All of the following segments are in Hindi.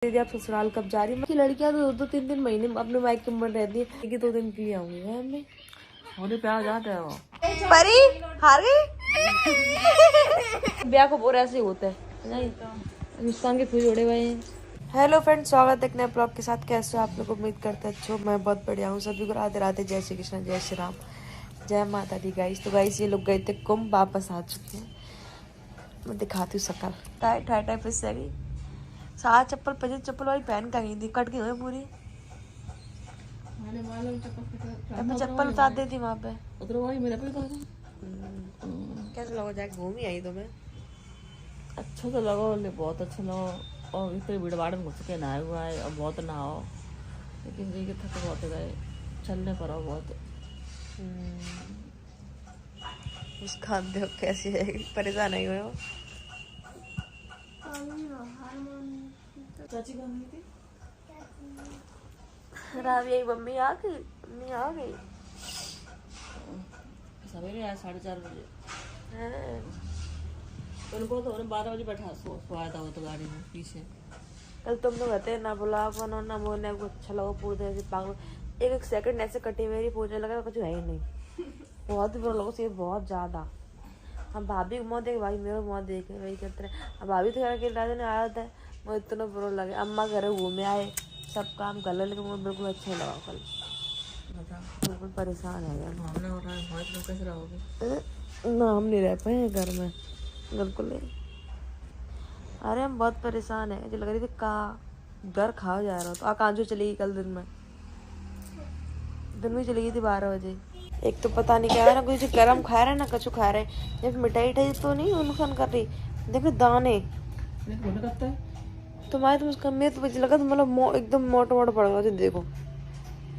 दीदी आप ससुराल कब जा रही है? लड़कियां तो 2-3 महीने अपने मायके में रहती है कि 2 दिन के लिए आऊंगी मैं। होने प्यार जाता है वो परी हार गई। ब्याह को बोरा ऐसे होता है नहीं मुस्कान के फूल जोड़े हुए हैं। हेलो फ्रेंड्स, स्वागत है एक नए ब्लॉग के साथ। कैसे हो आप लोग? उम्मीद करते हैं अच्छे हो। मैं बहुत बढ़िया हूँ। सभी को राधे राधे, जय श्री कृष्ण, जय श्री राम, जय माता दी। गाइस तो गाइस ये लोग गए थे कुंभ, वापस आ चुके हैं। मैं दिखाती हूँ शकल। टाइट टाइट फिर से गई। सात चप्पल पजे चप्पल वाली पहन का गई थी, कट गई हुई पूरी। मैं चप्पल उतार दी थी वहाँ पे। कैसे लगा जाके घूम ही आई तुम्हें? अच्छा तो लगा, बहुत अच्छा लगा। और इतने भीड़ भाड़ में घुस के नहाए हुआ है और बहुत नहाओ, लेकिन जी के थक बहुत गए, चलने पर और बहुत मुस्कान दो कैसी है, परेशान नहीं हुए हो? चाची कहाँ गई थी? रावी मम्मी आ गई, मम्मी आ गई सवेरे आया 4:30 बजे। उनको तो 12 बजे बैठा सोया था वो तो गाड़ी में पीछे। कल तुम लोग रहते ना बुला बनो ना मोने को अच्छा लगा पूरे ऐसे पागल। एक सेकंड ऐसे कटी मेरी पूछने लगा कुछ है ही नहीं। बहुत ही बुरा लगा उसे, बहुत ज्यादा। हम भाभी को मौत देखे, भाई मेरे मौत देखे वही करते रहे। अब भाभी तो के राजा आया था, मुझे इतना बुरा लगे। अम्मा घर घूमे आए, सब काम कर ले, लेकिन मुझे बिल्कुल अच्छा लगा कल। बिल्कुल परेशान है यार। भावना हो रहा है, कैसे रहोगे? ना हम नहीं रह पाए घर में, बिल्कुल नहीं। अरे हम बहुत परेशान है। जो लग रही थी का घर खा जा रहा हो। तो आकांक्षी चली गई कल दिन में चली गई थी 12 बजे। एक तो पता नहीं क्या है ना, कुछ गरम खा रहे हैं ना कछु खा रहे हैं। जब मिठाई ठाई तो नहीं नुकसान कर रही, देखो दाने तुम्हारे तो उसका मेरे तो लगा तो मतलब एकदम मोटा मोटा पड़ गया। देखो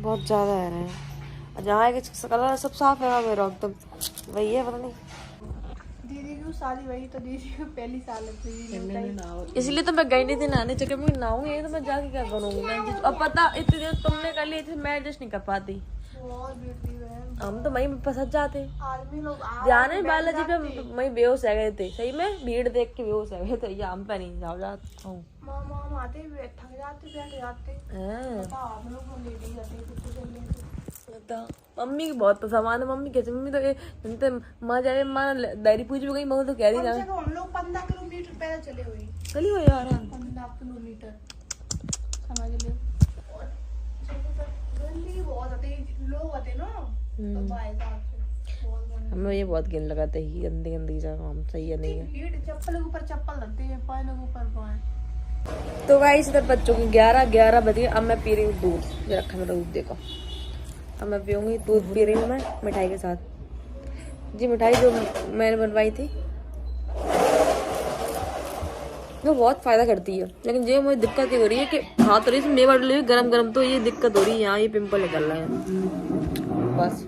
बहुत ज्यादा आ रहे हैं। जहाँ कलर सब साफ है मेरा एकदम वही है, पता नहीं। दीदी की शादी वही तो दीदी की पहली साल है, इसलिए तो मैं गई नहीं थी नहाने। चक्कर में नहाऊंगी तो मैं जाके क्या करूंगी मैं? अब पता इतनी देर तुमने कर ली थी, मैं एडजस्ट नहीं कर पाती। हम तो वहीं फंस जाते। आदमी लोग ध्यान है बालाजी पे वहीं बेहोश है गए थे। सही में भीड़ देख के बेहोश है गए थे। या हम पे नहीं जाओ जाता हूँ। मामा आते थक जाते बैठ जाते। आप लोग को लेडी जाते कुछ मम्मी की बहुत सामान है। मम्मी कैसे मम्मी तो माँ जाए माँ डायरी पूछ भी गई। मगर तो कह रही था हम लोग 15 किलोमीटर पैदल चले हुए। चली हुई यार 15 किलोमीटर समझ लो। गंदी बहुत आते लोग आते ना तो भाई साहब से हमें ये बहुत गिन लगाते ही गंदी गंदी जगह। हम सही है नहीं है। भीड़ चप्पल के ऊपर चप्पल लगते हैं, पैर के ऊपर पैर। तो गाइस इधर बच्चों की 11 बजे। अब मैं पी रही हूँ दूध। ये रखा मेरा दूध, देखो। अब मैं पीऊँगी दूध, पी रही हूँ मैं मिठाई के साथ। जी मिठाई जो मैंने बनवाई थी वो बहुत फायदा करती है, लेकिन जो मुझे दिक्कत ये हो रही है कि खा तो रही मेवा रही गरम गरम, तो ये दिक्कत हो रही है। यहाँ ये पिंपल निकल रहा है बस।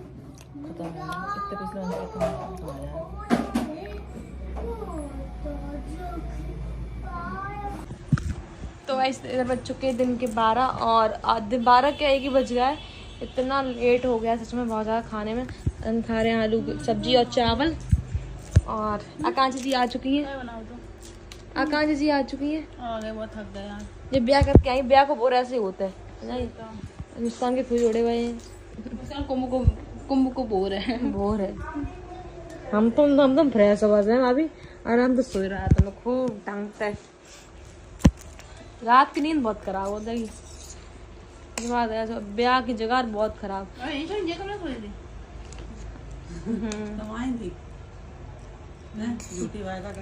तो ऐसे इधर बज चुके दिन के 12 और 12 क्या 1 ही बज गया है। इतना लेट हो गया सच में बहुत ज़्यादा खाने में। हम खा रहे हैं आलू की सब्जी और चावल। और आकांक्षा जी आ चुकी है। आकांक्षा जी आ चुकी है। बहुत थक गए यार। जब ब्याह करके आई, ब्याह को बोरा ऐसे होता है नहीं। मुस्कान के फूल जोड़े हुए हैं। कुंभ को बोर है। बोर है। हम तो फ्रेश आवाज है अभी। आराम से सो रहा था, मैं खूब टांगता है। रात की नींद बहुत खराब हो गई। ब्याह की जगह बहुत खराब।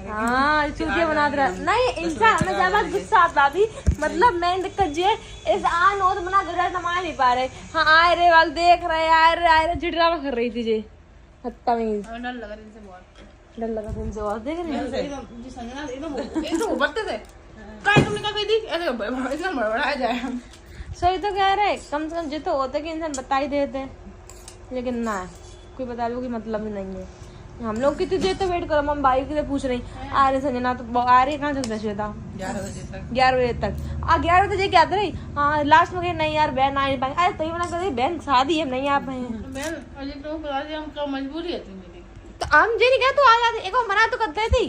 हाँ चूतिया बना रहा नहीं इंसान हमें ज्यादा गुस्सा आता अभी। मतलब मेन दिक्कत ये इस आन हो तो मना कर नमा नहीं पा रहे। हाँ आए रे वाल देख रहे आए रे चिड़िया कर रही थी। जे बदतमीज। डर लगा इनसे बहुत। डर लगा तुमसे बहुत। देख रही सही तो कह रहे। कम से कम ये तो होता कि इंसान बता ही देते, लेकिन ना कोई बता दो कि मतलब ही नहीं है। हम लोग कितनी देर तो वेट करो। हम भाई के लिए पूछ रही आ रहे संजना तो आ रही कहाँ तक श्वेता 11 बजे तक 11 बजे क्या आते रही। हाँ लास्ट में नहीं यार बहन आ नहीं पाएंगे। अरे तभी मना कर बहन शादी है नहीं आ पाए। मजबूरी है तो हम जी नहीं गए तो आ जाते। एक मना तो करते थी।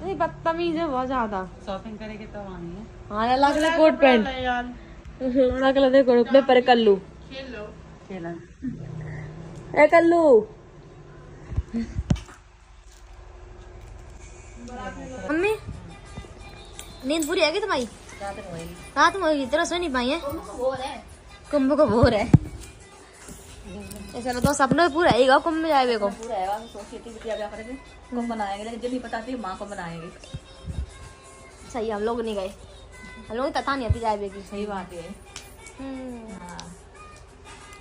बदतमीज है बहुत ज्यादा। शॉपिंग करेंगे तब आनी है। हाँ ना लाख कोट पैंट लाख दे कोट पे पर कल्लू खेल लो ए कल्लू मम्मी नींद पूरी है क्या तुम्हारी रात में होगी तेरा सो नहीं पाई है कुंभ को भोर है ऐसा तो सपना पूरा है कुंभ में जाए को पूरा है सोचिए बिटिया क्या करेंगे कब बनाएंगे लेकिन जो नहीं बताती माँ को बनाएंगे सही हम लोग नहीं गए हम लोग तथा नहीं आती जाए की सही बात है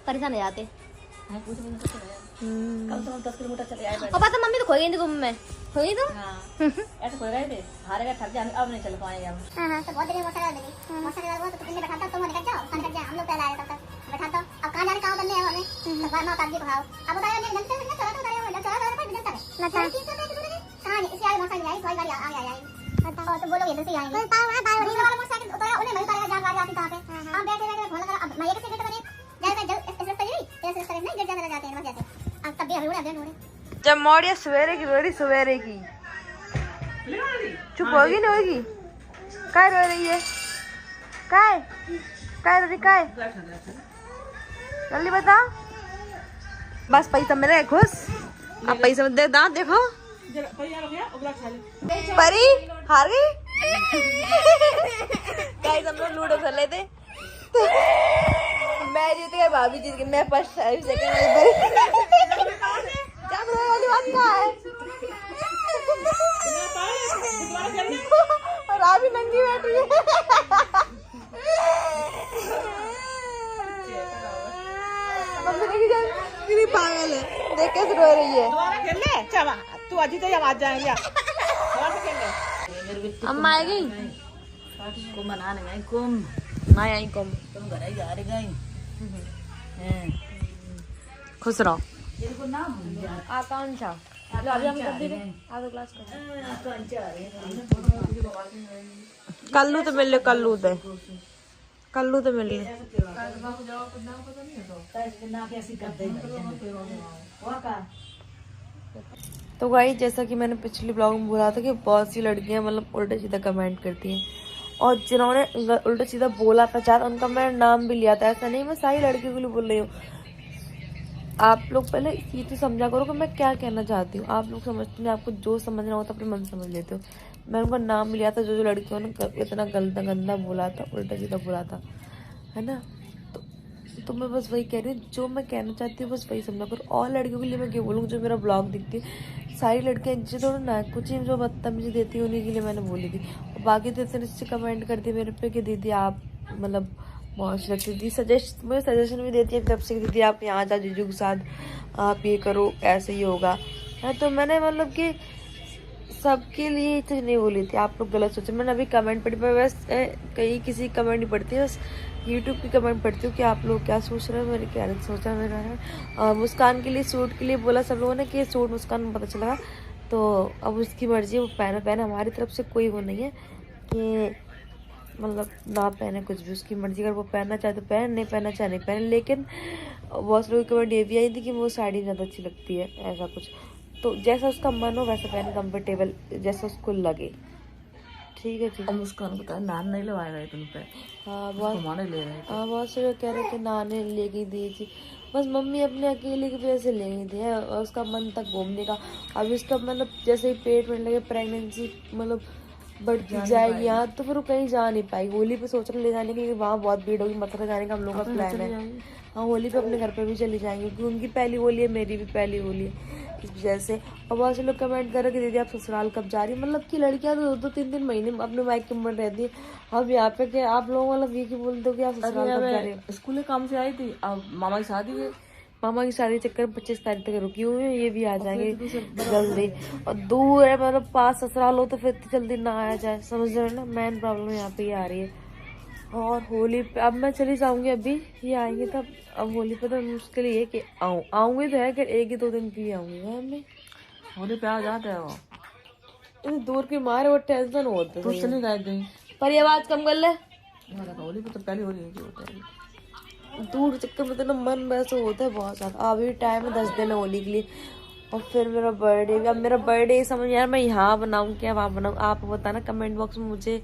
परेशान हो जाते कुछ भी नहीं है कम से कम 10 किलोमीटर चले आए और पता मम्मी तो खोई गई थी कुंभ में खोई तुम ऐसे खोए गए थे हारेगा थक जाए अब नहीं चल पाएंगे हम हाँ तो बहुत देर मौसम लगा तो तुमने बैठा था तुम निकल जाओ खाने कर जाए हम लोग पहले आए तब तक बैठा तो अब कहाँ जाने कहाँ बनने हैं हमें तो बार माँ काजी को खाओ अब बताया नहीं घंटे में चला तो उतारे पर बिजनेस करे ना कहाँ नहीं इसी आगे मौसम आई कोई गाड़ी आ जाएगी तो बोलोगे तो सही आएंगे दूसरे वाला मोटरसाइकिल उतारा उन्हें नहीं उतारेगा जान गाड़ी आती कहाँ पे हम बैठे बैठे फोन लगा अब मैं एक सिगरेट बनी जैसे नहीं गिर जाते जाते हैं बस जैसे अब तब भी हमें उड़ा देन उड़े जब मौड़िया सवेरे की रोरी सवेरे की चुप होगी नहीं होगी काय रो रही है काय काय रो रही काय जल्दी बता बस पैसा मिले खुश अब पैसा दे दांत देखो परी हार गई गाइस हम लोग लूडो खेल रहे थे मैं जीत गई भाभी जीत गई मैं फर्स्ट सेकंड क्या वाली बात क्या है और अभी नंगी बैठी है मम्मी देखी जाए कितनी पागल है देख कैसे रो रही है दोबारा खेल ले चल तू अजी तो आवाज जाएंगे दोबारा खेल ले अम्मा आएगी को मनाने गए कुम ना आई कम तुम घर ही जा रहे गए खुश रहो इनको ना भूल जा आकांक्षा अभी हम कर दे आधो ग्लास कल्लू तो मिल ले कल्लू तो मिल ले तो भाई जैसा कि मैंने पिछली ब्लॉग में बोला था कि बहुत सी लड़कियां मतलब उल्टा सीधा कमेंट करती हैं और जिन्होंने उल्टा सीधा बोला था चाहता उनका मैंने नाम भी लिया था ऐसा नहीं मैं सारी लड़कियों के लिए बोल रही हूँ आप लोग पहले ये तो समझा करो कि मैं क्या कहना चाहती हूँ आप लोग समझते हैं आपको जो समझना होता अपने मन समझ लेते हो मैंने उनका नाम लिया था जो लड़कियों ने इतना गंदा बोला था उल्टा सीधा बोला था है ना तो मैं बस वही कह रही हूँ जो मैं कहना चाहती हूँ बस वही समझा करो और लड़कियों के लिए मैं क्यों बोलूँ जो मेरा ब्लॉग दिखती है सारी लड़कियाँ जो ना कुछ जो बदतमीजी देती है उन्हीं के लिए मैंने बोली थी और बाकी तो इतने से कमेंट करती मेरे पे कि दीदी आप मतलब बहुत अच्छी लगती थी मुझे सजेशन भी देती है तब से दीदी आप यहाँ जा जीजू के साथ आप ये करो ऐसे ही होगा है तो मैंने मतलब कि सबके लिए ये चीज़ नहीं बोली थी आप लोग गलत सोचे मैंने अभी कमेंट पढ़ी मैं बस कहीं किसी कमेंट नहीं पढ़ती बस यूट्यूब की कमेंट पढ़ती हूँ कि आप लोग क्या सोच रहे हो मैंने क्या नहीं सोचा मेरा है मुस्कान के लिए सूट के लिए बोला सब लोगों ने कि सूट मुस्कान में पता चला तो अब उसकी मर्जी है वो पहने हमारी तरफ से कोई वो नहीं है कि मतलब ना पहने कुछ भी उसकी मर्जी अगर वो पहनना चाहे तो पहन नहीं पहनना चाहे नहीं पहने लेकिन बहुत लोगों की कमेंट ये भी आई थी कि वो साड़ी ज़्यादा अच्छी लगती है ऐसा कुछ तो जैसा उसका मन हो वैसा पहने कंफर्टेबल जैसा उसको लगे ठीक है ठीक है मुस्कान को नान नहीं लवाए गए तुम पे हाँ बहुत ले रहे थे हाँ बहुत से लोग कह रहे थे नाने ले गई दी थी बस मम्मी अपने अकेले की वजह से ले गई थी और उसका मन था घूमने का अभी उसका मतलब जैसे ही पेट में लगे प्रेगनेंसी मतलब बढ़ती जाएगी यहाँ तो फिर वो कहीं जा नहीं पाएगी होली पे सोच रहे ले जाने की वहाँ बहुत भीड़ होगी मथुरा जाने का हम लोग का प्लान है हाँ होली पे अपने घर पे भी चली जाएंगे क्योंकि उनकी पहली होली है मेरी भी पहली होली है इस वजह से और बहुत से लोग कमेंट कर रहे कि दीदी आप ससुराल कब जा रही है मतलब कि लड़कियां तो 2-3 महीने अपने मायके में रहती है अब यहाँ पे क्या आप लोग मतलब ये बोलते हो कि आप ससुराल कब जा रहे हो स्कूल काम से आई थी अब मामा की शादी है मामा की शादी चक्कर 25 तारीख तक रुकी हुई है ये भी आ जाएंगे जल्दी और दूर है मतलब पास ससुराल हो तो फिर इतनी जल्दी ना आया जाए समझ रहे हो ना मेन प्रॉब्लम यहाँ पे ये आ रही है और होली पे अब मैं चली जाऊंगी अभी ये आएंगे तब अब होली पे तो मुश्किल ये कि आऊंगी तो है कि 1-2 दिन की आऊंगी मैं होली पे आ जाते हैं वो दूर की मारे वो टेंशन होते कुछ नहीं गए गई पर ये आवाज कम कर ले होली पे तो पहली होली नहीं होता है दूर चक्कर में तो ना मन वैसे होता है बहुत ज्यादा अभी टाइम है 10 दिन होली के लिए और फिर मेरा बर्थडे भी अब मेरा बर्थडे समझ यार मैं यहाँ बनाऊँ क्या वहाँ बनाऊँ आप बताना कमेंट बॉक्स में मुझे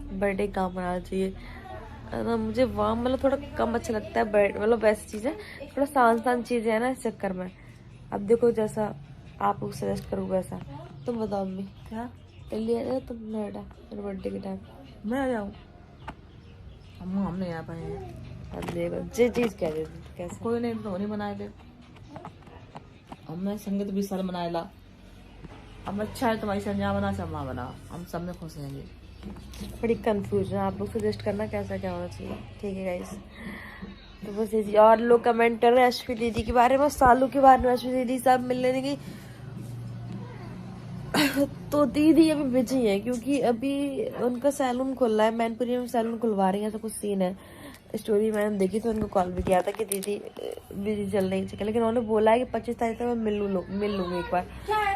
बर्थडे कहाँ मनाना चाहिए है ना। मुझे वहाँ मतलब थोड़ा कम अच्छा लगता है बर्थडे, मतलब वैसी चीज़ें थोड़ा शांत चीज़ें है ना इस चक्कर में। अब देखो जैसा आप लोग सजेस्ट करो वैसा। तुम बताओ मम्मी क्या जल्दी आ जाओ तुम नोएडा मेरे बर्थडे के टाइम। मैं आ जाऊँ? हम नहीं आ पाएंगे। अब देखो ये चीज़ क्या देती कैसे कोई नहीं तो नहीं बनाए थे हमने संगीत 20 साल मनाएला। अब अच्छा है तुम्हारी संजा बना चम्मा बना, हम सब में खुश रहेंगे। बड़ी कंफ्यूजन, आप लोग सजेस्ट करना कैसा क्या होना चाहिए। ठीक है गाइस, तो बस ये और लोग कमेंट कर रहे हैं अश्वी दीदी के बारे में, सालू के बारे में। अश्वी दीदी सब मिलने नहीं गई तो दीदी अभी बिजी है क्योंकि अभी उनका सैलून खुल रहा है, मैनपुरी में सैलून खुलवा रही है, ऐसा कुछ सीन है। स्टोरी मैंने देखी तो उनको कॉल भी किया था कि दीदी बिजी चल रही है, लेकिन उन्होंने बोला है कि 25 तारीख तक मैं मिल लूंगी एक बार।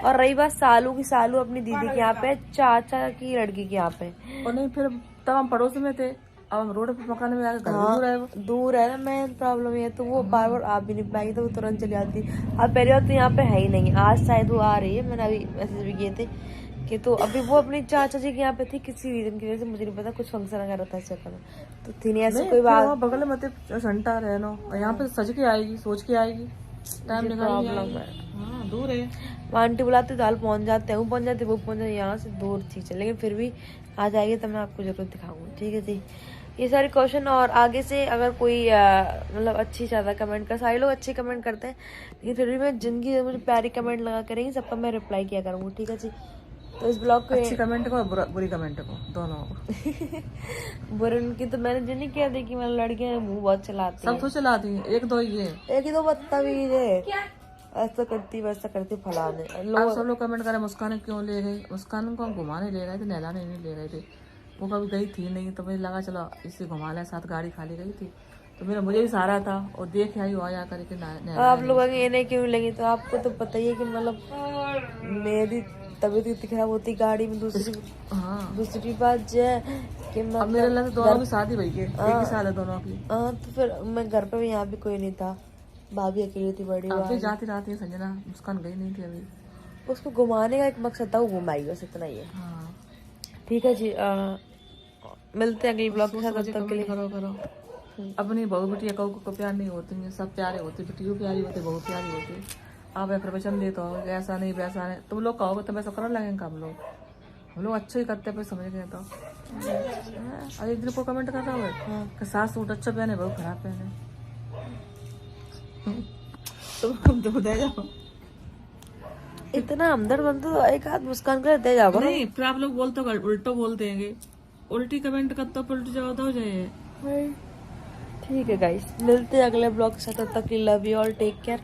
और रही बात सालू की, सालू अपनी दीदी के यहाँ पे, चाचा की लड़की के यहाँ पे। और नहीं फिर तब हम पड़ोस में थे, अब हम रोड पे मकान में आके घर भी दूर है वो। दूर है ना, मैं प्रॉब्लम ये तो वो बार बार आ भी नहीं पाएगी तो वो तुरंत चली जाती। अब पहली बार तो यहाँ पे है ही नहीं, आज शायद वो आ रही है, मैंने अभी मैसेज भी किए थे कि तो अभी वो अपनी चाचा जी के यहाँ पे थी, किसी रीजन की वजह से मुझे नहीं पता, कुछ फंक्शन वगैरह था इस चक्कर में तो थी नहीं ऐसे कोई बात। बगल में घंटा रहना और यहाँ पे सज के आएगी, सोच के आएगी, टाइम निकाल प्रॉब्लम है। हाँ दूर है। वहाँ आंटी बुलाते दाल पहुँच जाते हैं, वो पहुँच जाते वो पहुँच जाते, यहाँ से दूर चीज़ है, लेकिन फिर भी आ जाएगी तो मैं आपको जरूर दिखाऊंगी। ठीक है जी, ये सारे क्वेश्चन। और आगे से अगर कोई मतलब अच्छी ज़्यादा कमेंट कर, सारे लोग अच्छे कमेंट करते हैं लेकिन फिर भी मैं जिनकी मुझे प्यारी कमेंट लगा करेंगी सबका मैं रिप्लाई किया करूँगी। ठीक है जी, तो इस ब्लॉग को अच्छी कमेंट को बुरी कमेंट को दोनों बुरे उनकी तो मैंने जो नहीं किया देखी, मतलब लड़कियां मुंह बहुत चलाती सब तो चलाती हैं, एक दो ही है। एक ही तो बदतमीज है, ऐसा करती वैसा करती फलाने अब सब लोग कमेंट करें मुस्कान क्यों ले गई, मुस्कान को हम घुमाने ले गए थे, नहलाने नहीं ले गए थे, वो कभी गई थी नहीं तो मुझे लगा चलो इसे घुमा ले, साथ गाड़ी खाली गई थी तो मुझे भी सहारा था और देख आई वो आया करके। आप लोग ये नहीं क्यों लेंगे, तो आपको तो पता ही है कि मतलब मेरी तबीयत इतनी खराब होती गाड़ी में। दूसरी बात जो है कि अब मेरे लिए दोनों की शादी हुई है, एक ही साल है दोनों की। तो फिर मैं घर पे भी, यहाँ भी कोई नहीं था, भाभी अकेली थी बड़ी। अब जाती रहती है संजना, मुस्कान गई नहीं थी अभी। उसको घुमाने का एक मकसद था, वो घुमाई बस इतना ही है। हाँ ठीक है जी, मिलते हैं अगली ब्लॉग के साथ, तब तक के लिए करो। अपनी बहू बेटिया को प्यार नहीं होती है, सब प्यारे होते, बेटियों प्यारी होती, बहू प्यारी होती। आप प्रवचन देते हो ऐसा नहीं वैसा नहीं, तुम लोग कहोगे तो वैसा करने लगेंगे। हम लोग अच्छा ही करते हैं, समझ गए। तो और एक दिन को कमेंट कर रहा है कि सास सूट अच्छा पहने बहू खराब पहने, तुम दे जाओ। इतना हमदर्द बनते तो एक हाथ मुस्कान कर दे जाओ। नहीं फिर आप लोग बोलते हो उल्टो बोल देंगे, उल्टी कमेंट करते हो उल्टी जवाब हो जाए। ठीक है गाइस, मिलते हैं अगले ब्लॉग के साथ, तब तक love you all, take care.